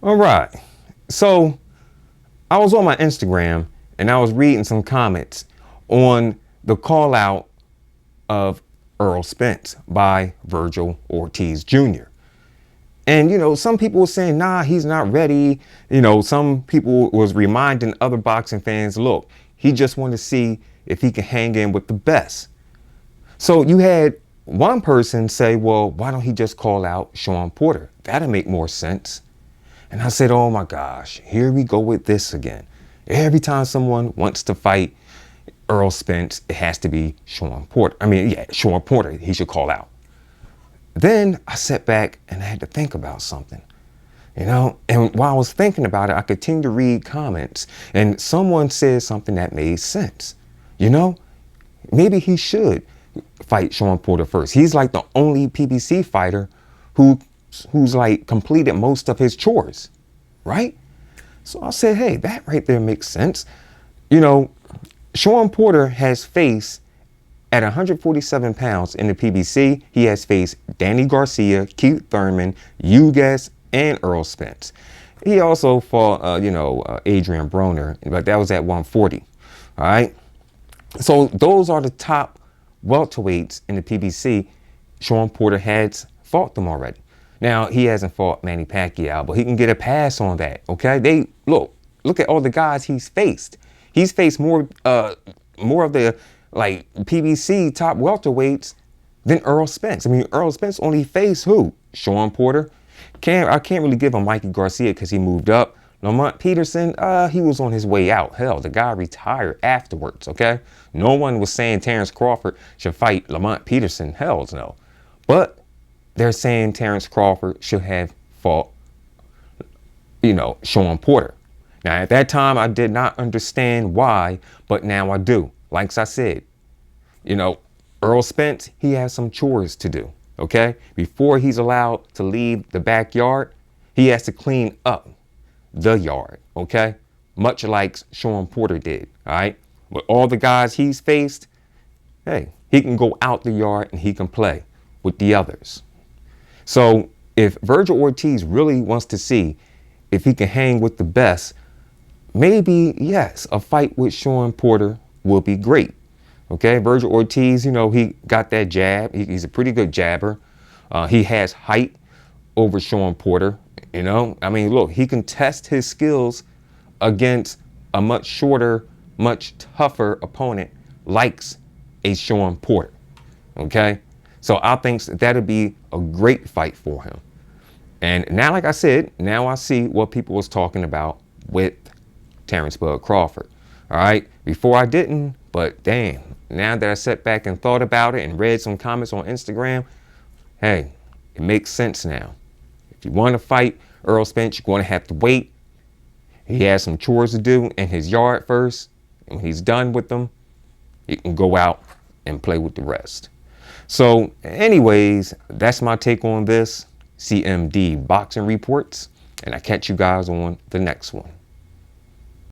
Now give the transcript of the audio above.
All right. So I was on my Instagram and I was reading some comments on the call out of Earl Spence by Vergil Ortiz Jr. And, some people were saying, nah, he's not ready. Some people was reminding other boxing fans, look, he just wanted to see if he can hang in with the best. So you had one person say, well, why don't he just call out Shawn Porter? That'll make more sense. And I said, oh my gosh, here we go with this again. Every time someone wants to fight Earl Spence, it has to be Shawn Porter. Shawn Porter, he should call out. Then I sat back and I had to think about something, and while I was thinking about it, I continued to read comments and someone said something that made sense. Maybe he should fight Shawn Porter first. He's like the only PBC fighter who's like completed most of his chores, right? So I said, hey, that right there makes sense. Shawn Porter has faced at 147 pounds in the PBC. He has faced Danny Garcia, Keith Thurman, Ugas, and Earl Spence. He also fought, Adrian Broner, but that was at 140. All right. So those are the top welterweights in the PBC. Shawn Porter has fought them already. Now, he hasn't fought Manny Pacquiao, but he can get a pass on that, okay? Look at all the guys he's faced. He's faced more of the, PBC top welterweights than Earl Spence. Earl Spence only faced who? Shawn Porter. I can't really give him Mikey Garcia because he moved up. Lamont Peterson, he was on his way out. Hell, the guy retired afterwards, okay? No one was saying Terrence Crawford should fight Lamont Peterson. Hells no. But they're saying Terrence Crawford should have fought, Shawn Porter. Now, at that time, I did not understand why, but now I do. Like I said, Earl Spence, he has some chores to do, okay? Before he's allowed to leave the backyard, he has to clean up the yard, okay? Much like Shawn Porter did, all right? With all the guys he's faced, hey, he can go out the yard and he can play with the others. So if Vergil Ortiz really wants to see if he can hang with the best, maybe, yes, a fight with Shawn Porter will be great. Okay, Vergil Ortiz, he got that jab. He's a pretty good jabber. He has height over Shawn Porter. Look, he can test his skills against a much shorter, much tougher opponent like a Shawn Porter. Okay, so I think that'll be a great fight for him. And now, like I said, now I see what people was talking about with Terrence Bud Crawford. All right, before I didn't, but damn, now that I sat back and thought about it and read some comments on Instagram, hey, it makes sense now. If you want to fight Earl Spence, you're going to have to wait. He has some chores to do in his yard first. And when he's done with them, he can go out and play with the rest. So anyways, that's my take on this CMD Boxing Reports. And I catch you guys on the next one.